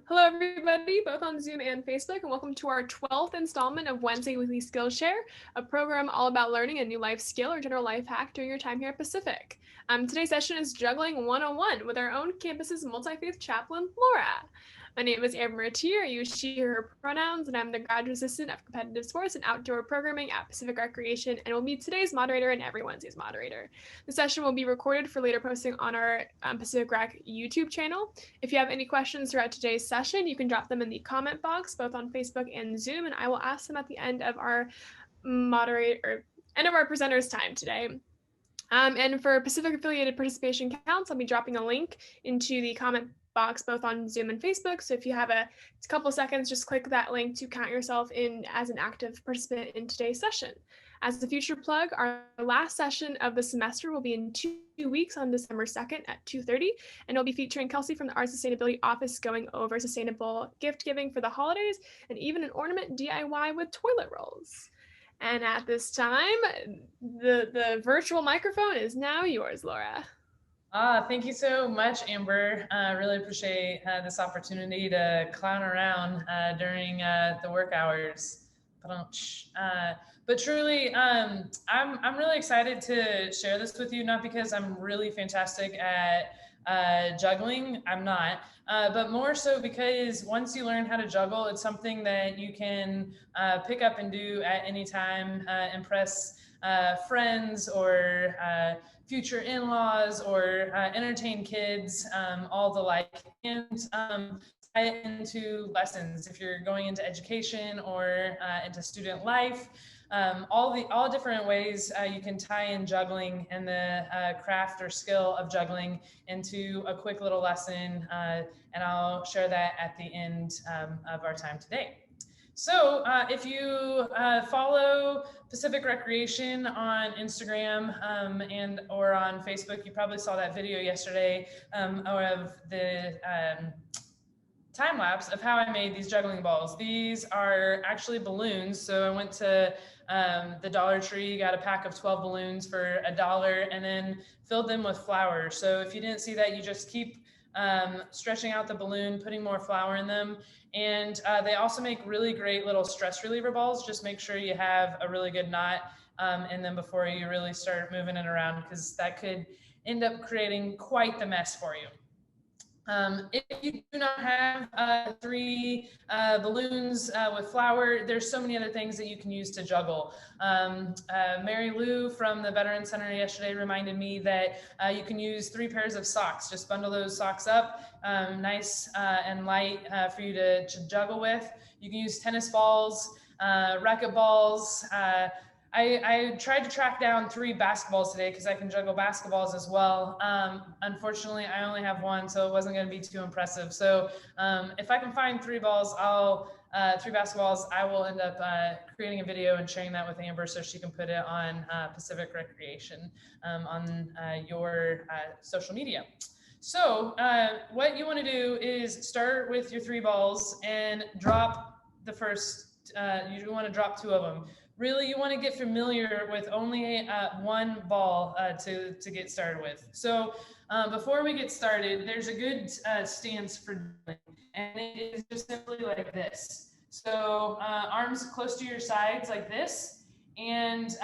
Hello, everybody, both on Zoom and Facebook, and welcome to our 12th installment of Wednesday Weekly Skillshare, a program all about learning a new life skill or general life hack during your time here at Pacific. Today's session is Juggling 101 with our own campus's multi-faith chaplain, Laura. My name is Amber Ratier. I use she, her pronouns, and I'm the graduate assistant of competitive sports and outdoor programming at Pacific Recreation, and will be today's moderator and every Wednesday's moderator. The session will be recorded for later posting on our Pacific Rec YouTube channel. If you have any questions throughout today's session, you can drop them in the comment box, both on Facebook and Zoom, and I will ask them at the end of our presenters' time today. And for Pacific affiliated participation counts, I'll be dropping a link into the comment box both on Zoom and Facebook. So if you have a couple seconds, just click that link to count yourself in as an active participant in today's session. As the future plug, our last session of the semester will be in 2 weeks on December 2nd at 2:30, and we'll be featuring Kelsey from the Art Sustainability Office going over sustainable gift giving for the holidays and even an ornament DIY with toilet rolls. And at this time, the virtual microphone is now yours, Laura. Thank you so much, Amber. I really appreciate this opportunity to clown around during the work hours. But truly, I'm really excited to share this with you, not because I'm really fantastic at juggling. I'm not. But more so because once you learn how to juggle, it's something that you can pick up and do at any time, impress friends or future in-laws or entertain kids, all the like, and tie it into lessons if you're going into education or into student life. All different ways you can tie in juggling and the craft or skill of juggling into a quick little lesson, and I'll share that at the end of our time today. So if you follow Pacific Recreation on Instagram and or on Facebook, you probably saw that video yesterday of the time lapse of how I made these juggling balls. These are actually balloons. So I went to the Dollar Tree, got a pack of 12 balloons for $1, and then filled them with flour. So if you didn't see that, you just keep stretching out the balloon, putting more flour in them. And they also make really great little stress reliever balls. Just make sure you have a really good knot in them before you really start moving it around, because that could end up creating quite the mess for you. If you do not have 3 balloons with flour, there's so many other things that you can use to juggle. Mary Lou from the Veterans Center yesterday reminded me that you can use 3 pairs of socks. Just bundle those socks up, nice and light for you to juggle with. You can use tennis balls, racquet balls. I tried to track down 3 basketballs today because I can juggle basketballs as well. Unfortunately, I only have 1, so it wasn't going to be too impressive. So if I can find 3 balls, 3 basketballs, I will end up creating a video and sharing that with Amber so she can put it on Pacific Recreation on your social media. So what you want to do is start with your 3 balls and drop the first, you want to drop 2 of them. Really, you want to get familiar with only 1 ball to get started with. So before we get started, there's a good stance for juggling, and it is just simply like this. So arms close to your sides like this, and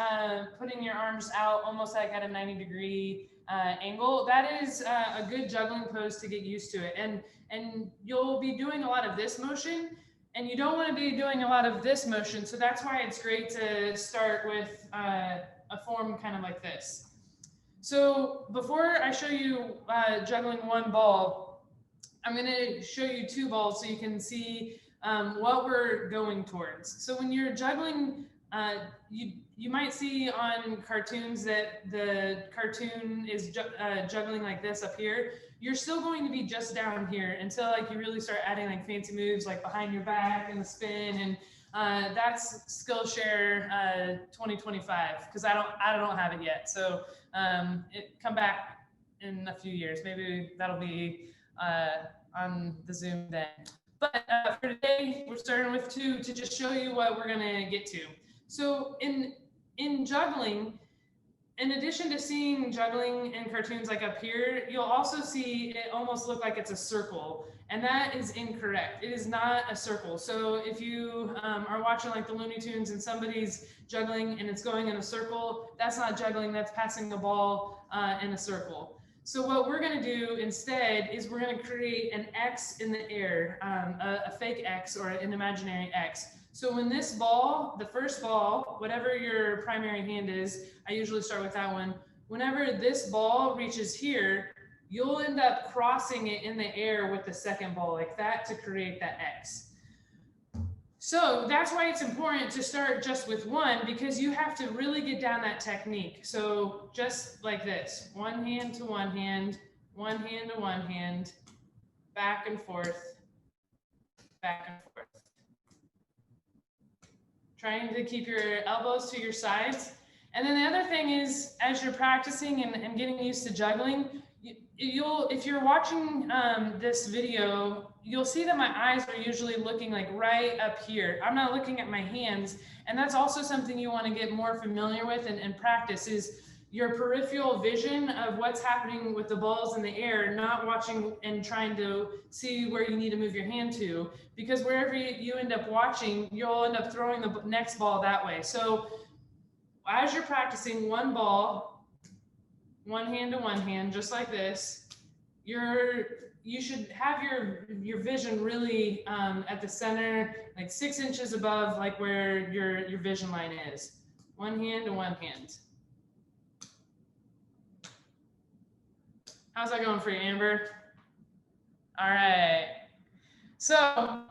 putting your arms out almost like at a 90-degree angle. That is a good juggling pose to get used to it. And you'll be doing a lot of this motion, and you don't want to be doing a lot of this motion. So that's why it's great to start with a form kind of like this. So before I show you juggling 1 ball, I'm going to show you 2 balls so you can see what we're going towards. So when you're juggling, you might see on cartoons that the cartoon is juggling like this up here. You're still going to be just down here until like you really start adding like fancy moves like behind your back and the spin, and that's Skillshare 2025, because I don't have it yet. So come back in a few years. Maybe that'll be on the Zoom then. But for today, we're starting with 2 to just show you what we're gonna get to. So in juggling, in addition to seeing juggling in cartoons like up here, you'll also see it almost look like it's a circle. And that is incorrect. It is not a circle. So if you are watching like the Looney Tunes and somebody's juggling and it's going in a circle, that's not juggling, that's passing the ball in a circle. So what we're going to do instead is we're going to create an X in the air, a fake X or an imaginary X. So when this ball, the first ball, whatever your primary hand is, I usually start with that one. Whenever this ball reaches here, you'll end up crossing it in the air with the second ball like that to create that X. So that's why it's important to start just with one, because you have to really get down that technique. So just like this, one hand to one hand, one hand to one hand, back and forth, back and forth. Trying to keep your elbows to your sides. And then the other thing is, as you're practicing and getting used to juggling, if you're watching this video, you'll see that my eyes are usually looking like right up here. I'm not looking at my hands. And that's also something you want to get more familiar with and practice, is your peripheral vision of what's happening with the balls in the air, not watching and trying to see where you need to move your hand to, because wherever you end up watching, you'll end up throwing the next ball that way. So as you're practicing one ball, one hand to one hand, just like this, you should have your vision really at the center, like 6 inches above like where your vision line is. One hand to one hand. How's that going for you, Amber? All right. So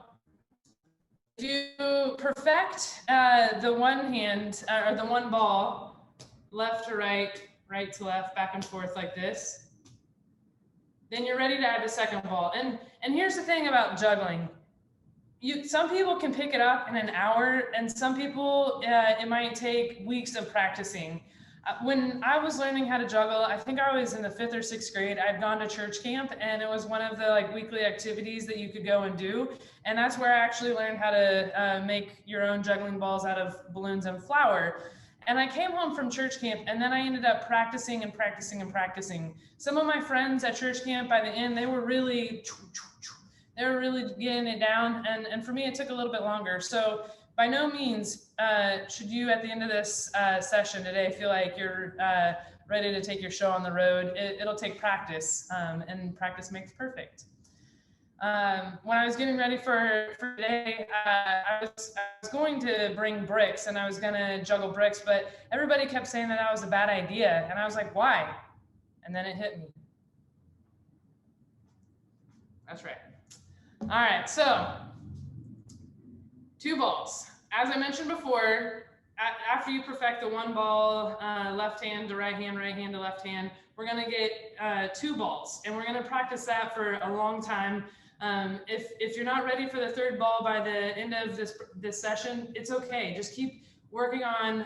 if you perfect the one hand or the one ball, left to right, right to left, back and forth like this, then you're ready to add the second ball. And here's the thing about juggling. Some people can pick it up in an hour, and some people, it might take weeks of practicing. When I was learning how to juggle, I think I was in the 5th or 6th grade. I'd gone to church camp, and it was one of the like weekly activities that you could go and do. And that's where I actually learned how to make your own juggling balls out of balloons and flour. And I came home from church camp, and then I ended up practicing and practicing and practicing. Some of my friends at church camp, by the end, they were really getting it down. And for me, it took a little bit longer. So by no means should you, at the end of this session today, feel like you're ready to take your show on the road. It'll take practice, and practice makes perfect. When I was getting ready for today, I was going to bring bricks, and I was going to juggle bricks, but everybody kept saying that was a bad idea. And I was like, why? And then it hit me. That's right. All right, so 2 balls. As I mentioned before, after you perfect the one ball, left hand to right hand to left hand, we're gonna get 2 balls, and we're gonna practice that for a long time. If you're not ready for the 3rd ball by the end of this session, it's okay. Just keep working on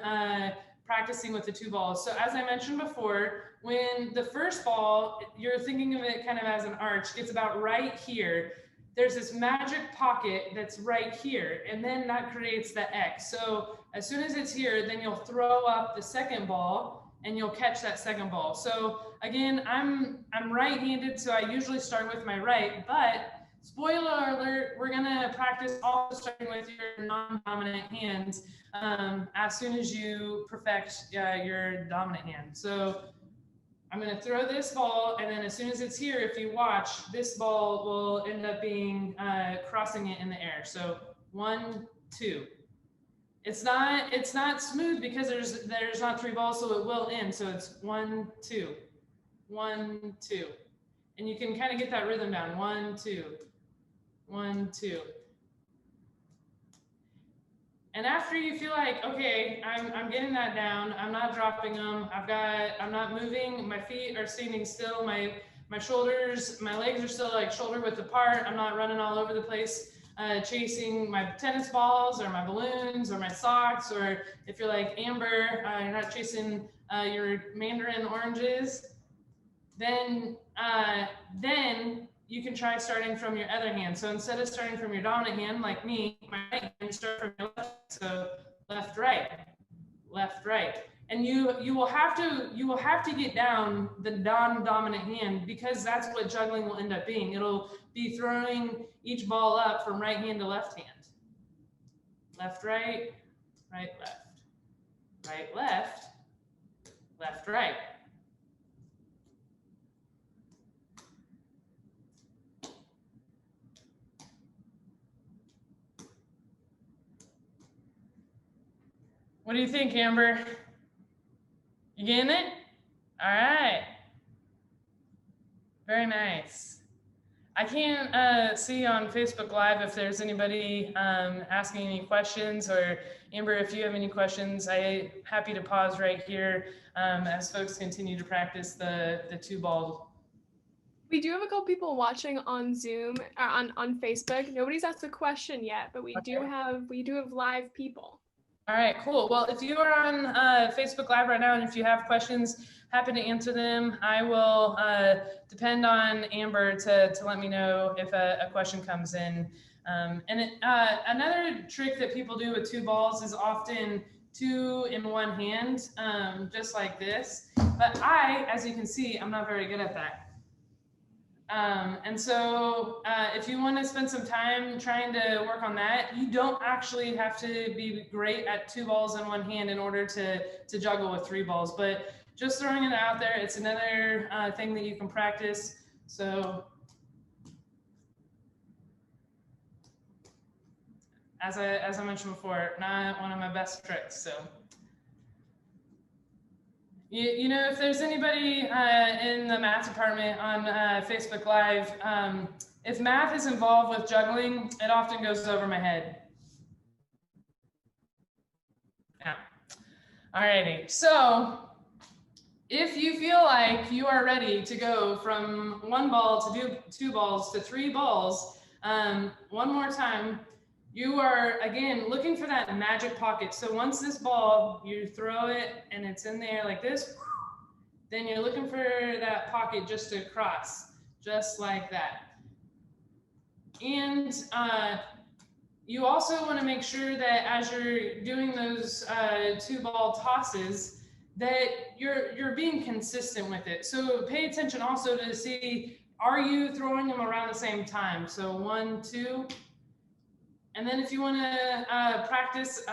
practicing with the 2 balls. So as I mentioned before, when the first ball, you're thinking of it kind of as an arch, it's about right here. There's this magic pocket that's right here, and then that creates the X. So as soon as it's here, then you'll throw up the second ball and you'll catch that second ball. So again, I'm right-handed, so I usually start with my right, but spoiler alert, we're gonna practice also starting with your non-dominant hands as soon as you perfect your dominant hand. So I'm going to throw this ball, and then as soon as it's here, if you watch, this ball will end up being crossing it in the air. So 1, 2. It's not smooth because there's not 3 balls, so it will end. So it's 1, 2, 1, 2, and you can kind of get that rhythm down. 1, 2, 1, 2. And after you feel like, okay, I'm getting that down, I'm not dropping them, I'm not moving, my feet are standing still, my shoulders, my legs are still like shoulder width apart, I'm not running all over the place, chasing my tennis balls or my balloons or my socks, or if you're like Amber, you're not chasing your mandarin oranges, then you can try starting from your other hand. So instead of starting from your dominant hand, like me, my right hand, start from your left. So left, right, left, right. And you will have to get down the non-dominant hand, because that's what juggling will end up being. It'll be throwing each ball up from right hand to left hand. Left, right, right, left, right, left, left, right. What do you think, Amber? You getting it? All right. Very nice. I can't see on Facebook Live if there's anybody asking any questions, or Amber, if you have any questions, I'm happy to pause right here as folks continue to practice the 2-ball. We do have a couple people watching on Zoom or on Facebook. Nobody's asked a question yet, but we do have live people. All right, cool. Well, if you are on Facebook Live right now, and if you have questions, happy to answer them. I will depend on Amber to let me know if a question comes in. Another trick that people do with 2 balls is often 2 in one hand, just like this. But as you can see, I'm not very good at that. So if you want to spend some time trying to work on that, you don't actually have to be great at 2 balls in one hand in order to juggle with 3 balls, but just throwing it out there, it's another thing that you can practice. So as I mentioned before, not one of my best tricks. So you know, if there's anybody in the math department on Facebook Live, if math is involved with juggling, it often goes over my head. Yeah. Alrighty. So if you feel like you are ready to go from 1 ball to do 2 balls to 3 balls, one more time, you are, again, looking for that magic pocket. So once this ball, you throw it and it's in there like this, then you're looking for that pocket just to cross, just like that. And you also want to make sure that as you're doing those 2-ball tosses, that you're being consistent with it. So pay attention also to see, are you throwing them around the same time? So 1, 2. And then if you want to practice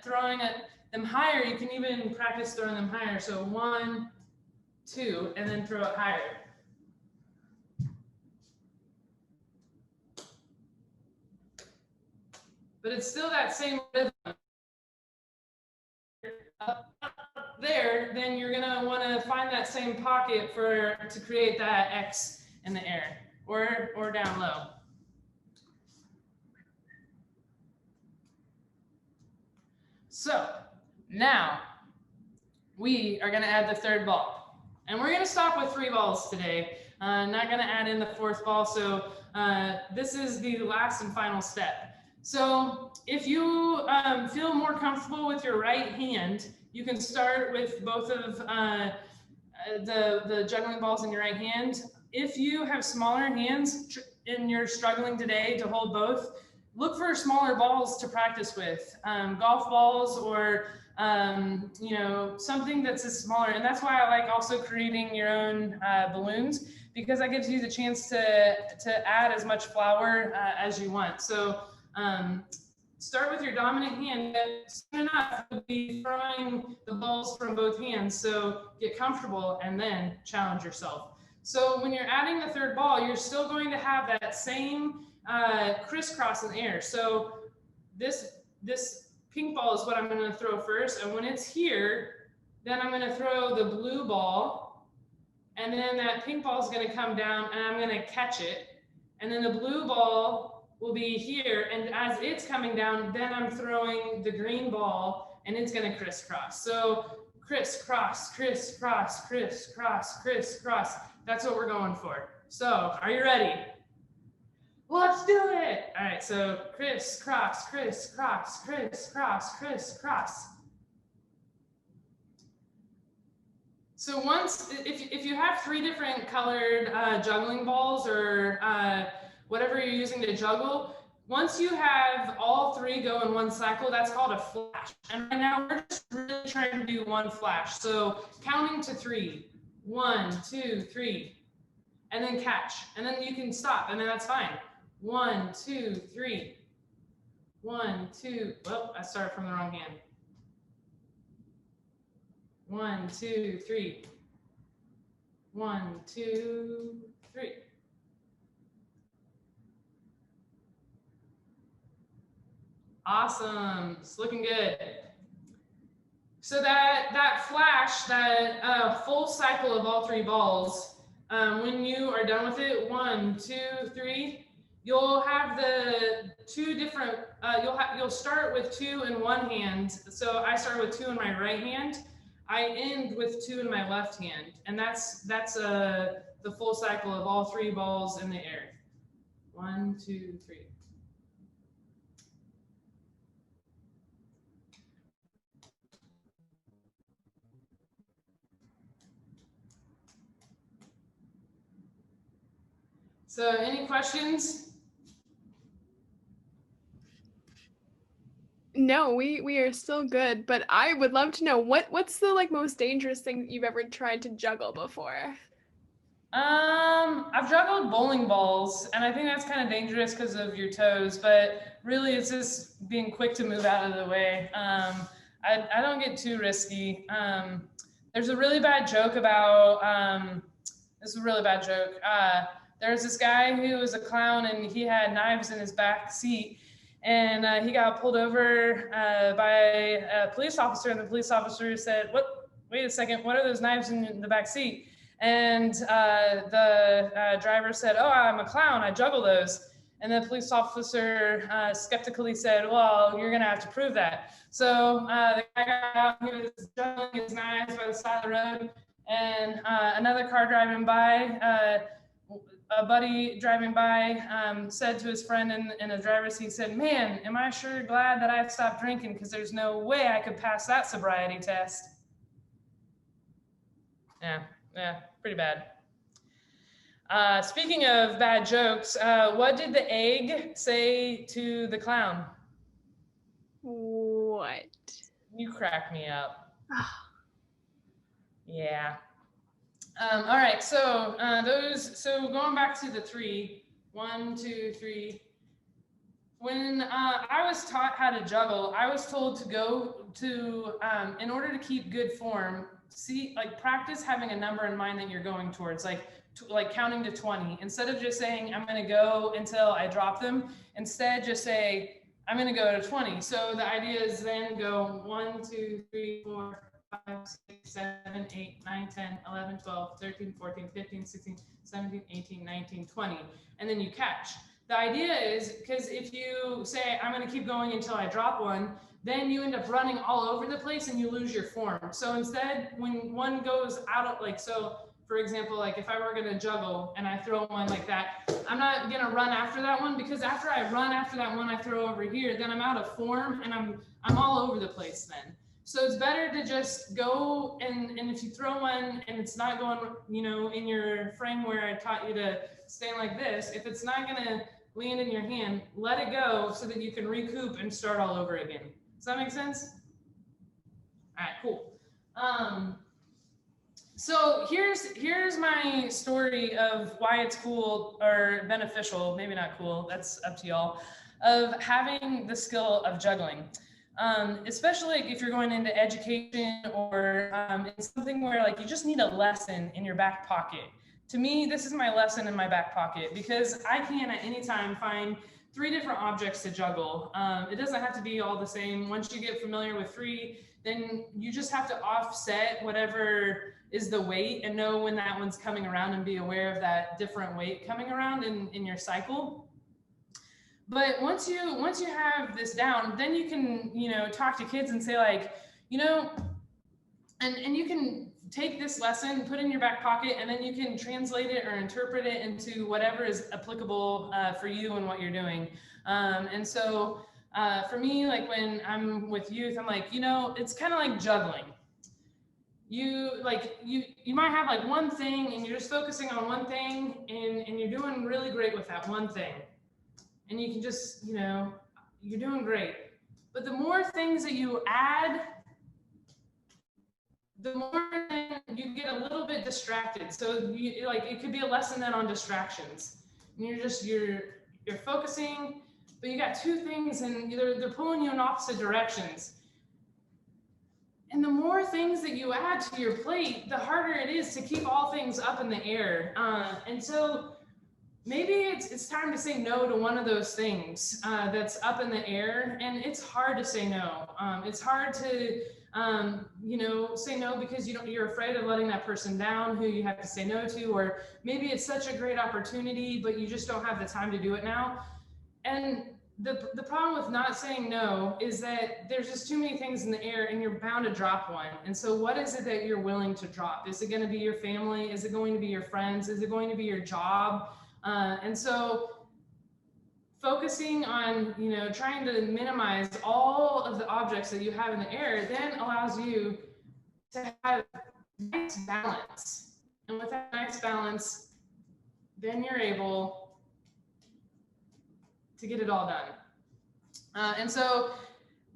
throwing them higher, you can even practice throwing them higher. So 1, 2, and then throw it higher. But it's still that same rhythm. Up there, then you're gonna want to find that same pocket to create that X in the air, or down low. So now we are going to add the 3rd ball, and we're going to stop with 3 balls today. Not going to add in the 4th ball. So this is the last and final step. So if you feel more comfortable with your right hand, you can start with both of the juggling balls in your right hand. If you have smaller hands and you're struggling today to hold both, look for smaller balls to practice with, golf balls, or you know, something that's smaller. And that's why I like also creating your own balloons, because that gives you the chance to add as much flour as you want. So start with your dominant hand. Soon enough, you'll be throwing the balls from both hands. So get comfortable and then challenge yourself. So when you're adding the 3rd ball, you're still going to have that same crisscross in the air. So this pink ball is what I'm going to throw first, and when it's here, then I'm going to throw the blue ball, and then that pink ball is going to come down, and I'm going to catch it, and then the blue ball will be here, and as it's coming down, then I'm throwing the green ball, and it's going to crisscross. So crisscross, crisscross, crisscross, crisscross. That's what we're going for. So are you ready? Let's do it. All right, so crisscross, crisscross, crisscross, crisscross. So once, if you have 3 different colored juggling balls, or whatever you're using to juggle, Once you have all three go in one cycle, that's called a flash. And right now we're just really trying to do one flash. So counting to 3, 1, 2, 3, and then catch. And then you can stop, and then that's fine. 1, 2, 3. 1, 2, well, I started from the wrong hand. 1, 2, 3. 1, 2, 3. Awesome, it's looking good. So that flash, that full cycle of all three balls, when you are done with it, 1, 2, 3, you'll have the two different. You'll start with 2 in one hand. So I start with 2 in my right hand. I end with 2 in my left hand, and that's the full cycle of all three balls in the air. 1, 2, 3. So any questions? No, we are still good, but I would love to know what's the like most dangerous thing that you've ever tried to juggle before? I've juggled bowling balls, and I think that's kind of dangerous because of your toes, but really it's just being quick to move out of the way. I don't get too risky. There's a really bad joke about, this is a really bad joke. There's this guy who was a clown, and he had knives in his back seat, and he got pulled over by a police officer, and the police officer said, wait a second, what are those knives in the back seat? And the driver said, oh, I'm a clown, I juggle those. And the police officer skeptically said, well, you're gonna have to prove that. So the guy got out, he was juggling his knives by the side of the road, and another car driving by, a buddy driving by said to his friend in the driver's seat, said, man, am I sure glad that I stopped drinking, because there's no way I could pass that sobriety test. Yeah, pretty bad. Speaking of bad jokes, what did the egg say to the clown? What? You crack me up. Yeah. All right, so going back to the 3, 1, 2, 3. When I was taught how to juggle, I was told to go to, in order to keep good form, practice having a number in mind that you're going towards, like counting to 20. Instead of just saying, I'm gonna go until I drop them, instead just say, I'm gonna go to 20. So the idea is then go 1, 2, 3, 4, 5, 6, 7, 8, 9, 10, 11, 12, 13, 14, 15, 16, 17, 18, 19, 20, and then you catch. The idea is, because if you say, I'm going to keep going until I drop one, then you end up running all over the place and you lose your form. So instead, when one goes out of, so for example, like if I were going to juggle and I throw one like that, I'm not going to run after that one, because after I run after that one I throw over here, then I'm out of form and I'm all over the place then. So it's better to just go, and if you throw one and it's not going, in your frame where I taught you to stand like this, if it's not going to land in your hand, let it go so that you can recoup and start all over again. Does that make sense? All right, cool. So here's my story of why it's cool or beneficial, maybe not cool, that's up to y'all, of having the skill of juggling. Especially if you're going into education or in something where like you just need a lesson in your back pocket. To me, this is my lesson in my back pocket, because I can at any time find 3 different objects to juggle. It doesn't have to be all the same. Once you get familiar with 3, then you just have to offset whatever is the weight and know when that one's coming around and be aware of that different weight coming around in your cycle. But once you have this down, then you can, talk to kids and say like, and you can take this lesson, put it in your back pocket, and then you can translate it or interpret it into whatever is applicable for you and what you're doing. And so for me, like when I'm with youth, I'm like, it's kind of like juggling. You might have like one thing and you're just focusing on one thing and you're doing really great with that one thing. and you can just, you're doing great. But the more things that you add, the more you get a little bit distracted. So it could be a lesson then on distractions. And you're focusing, but you got two things and they're pulling you in opposite directions. And the more things that you add to your plate, the harder it is to keep all things up in the air. And so maybe it's time to say no to one of those things that's up in the air. And it's hard to say no. It's hard to say no because you're afraid of letting that person down who you have to say no to, or maybe it's such a great opportunity, but you just don't have the time to do it now. And the problem with not saying no is that there's just too many things in the air and you're bound to drop one. And so what is it that you're willing to drop? Is it going to be your family? Is it going to be your friends? Is it going to be your job? And so focusing on, trying to minimize all of the objects that you have in the air then allows you to have nice balance. And with that nice balance, then you're able to get it all done. And so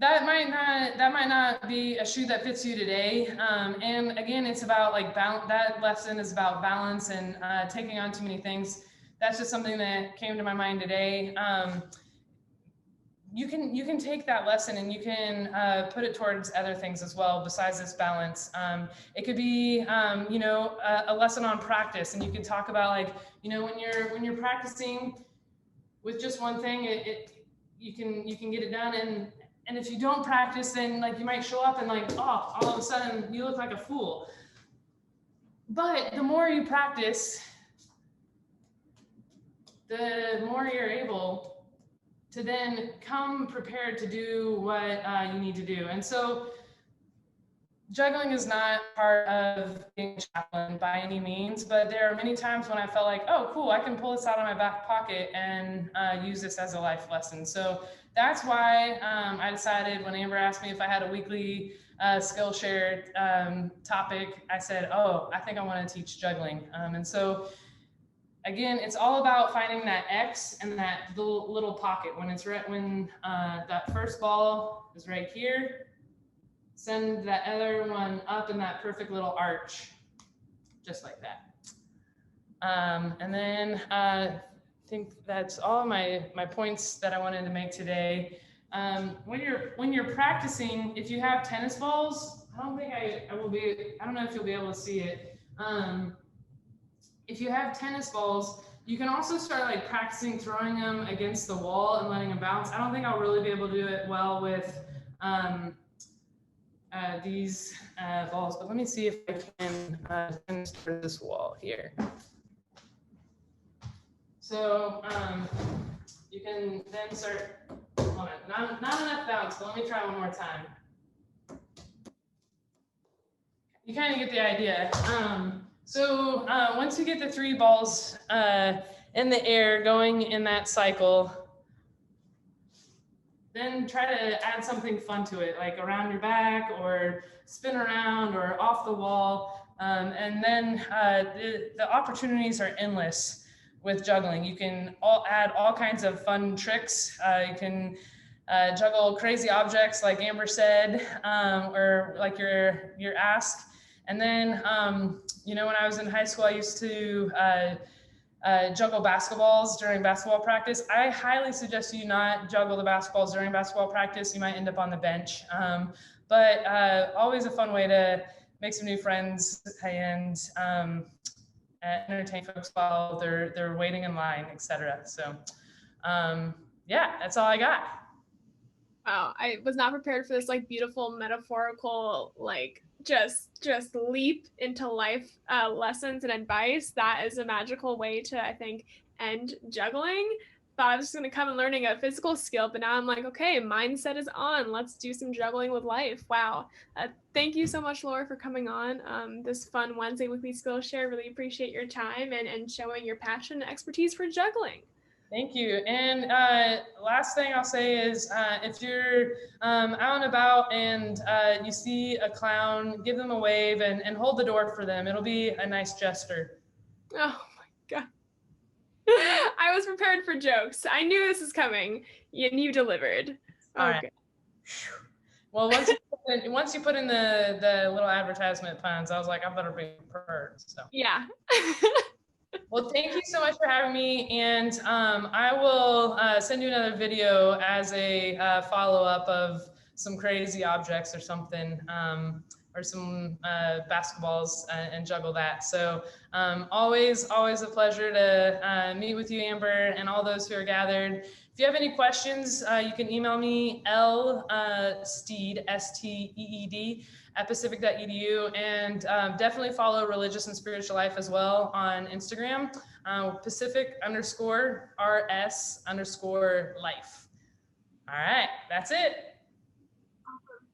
that might not be a shoe that fits you today. And again, it's about that lesson is about balance and taking on too many things. That's just something that came to my mind today. You can take that lesson and you can put it towards other things as well besides this balance. It could be a lesson on practice, and you could talk about when you're practicing with just one thing, you can get it done. And if you don't practice, then you might show up and all of a sudden you look like a fool. But the more you practice, the more you're able to then come prepared to do what you need to do. And so juggling is not part of being a chaplain by any means, but there are many times when I felt like, oh, cool, I can pull this out of my back pocket and use this as a life lesson. So that's why I decided when Amber asked me if I had a weekly Skillshare topic, I said, oh, I think I want to teach juggling. And so again, it's all about finding that X and that little pocket. When that first ball is right here, send that other one up in that perfect little arch, just like that. And then I think that's all my points that I wanted to make today. When you're practicing, if you have tennis balls, I don't know if you'll be able to see it. If you have tennis balls, you can also start practicing throwing them against the wall and letting them bounce. I don't think I'll really be able to do it well with these balls, but let me see if I can start this wall here. So you can then start, hold on, not enough bounce, but let me try one more time. You kind of get the idea. So once you get the three balls in the air going in that cycle, then try to add something fun to it, like around your back or spin around or off the wall. And then the opportunities are endless with juggling. You can add all kinds of fun tricks. You can juggle crazy objects like Amber said, or like your ask. And then, when I was in high school, I used to juggle basketballs during basketball practice. I highly suggest you not juggle the basketballs during basketball practice. You might end up on the bench. But always a fun way to make some new friends and entertain folks while they're waiting in line, etc. So yeah, that's all I got. Wow, I was not prepared for this beautiful metaphorical just leap into life lessons and advice. That is a magical way to, I think, end juggling. Thought I was just going to come and learning a physical skill, but now I'm like, okay, mindset is on. Let's do some juggling with life. Wow. Thank you so much, Laura, for coming on this fun Wednesday weekly Skillshare. Really appreciate your time and showing your passion and expertise for juggling. Thank you. And last thing I'll say is if you're out and about and you see a clown, give them a wave and hold the door for them. It'll be a nice gesture. Oh my God. I was prepared for jokes. I knew this was coming, and you delivered. All Okay. right. Well, once you put in the little advertisement puns, I was like, I better be prepared. So Yeah. well, thank you so much for having me, and I will send you another video as a follow-up of some crazy objects or something, or some basketballs, and juggle that. So always a pleasure to meet with you, Amber, and all those who are gathered. If you have any questions, you can email me, Steed, Steed, at pacific.edu, and definitely follow Religious and Spiritual Life as well on Instagram, Pacific_RS_life. All right, that's it.